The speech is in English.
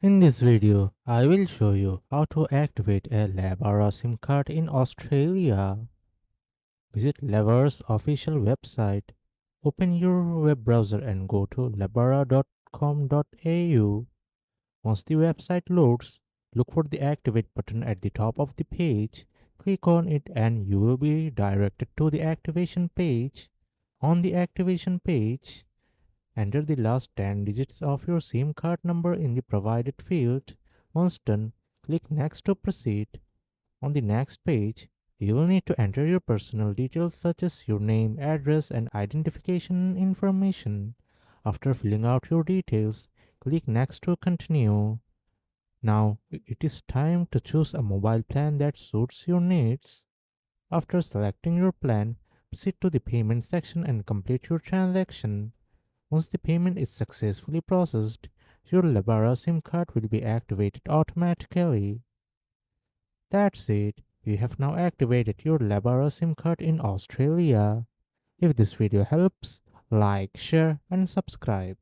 In this video, I will show you how to activate a Lebara SIM card in Australia. Visit Lebara's official website. Open your web browser and go to lebara.com.au. Once the website loads, look for the activate button at the top of the page. Click on it and you will be directed to the activation page. On the activation page, enter the last 10 digits of your SIM card number in the provided field. Once done, click Next to proceed. On the next page, you will need to enter your personal details such as your name, address, and identification information. After filling out your details, click Next to continue. Now, it is time to choose a mobile plan that suits your needs. After selecting your plan, proceed to the payment section and complete your transaction. Once the payment is successfully processed, your Lebara SIM card will be activated automatically. That's it. You have now activated your Lebara SIM card in Australia. If this video helps, like, share, and subscribe.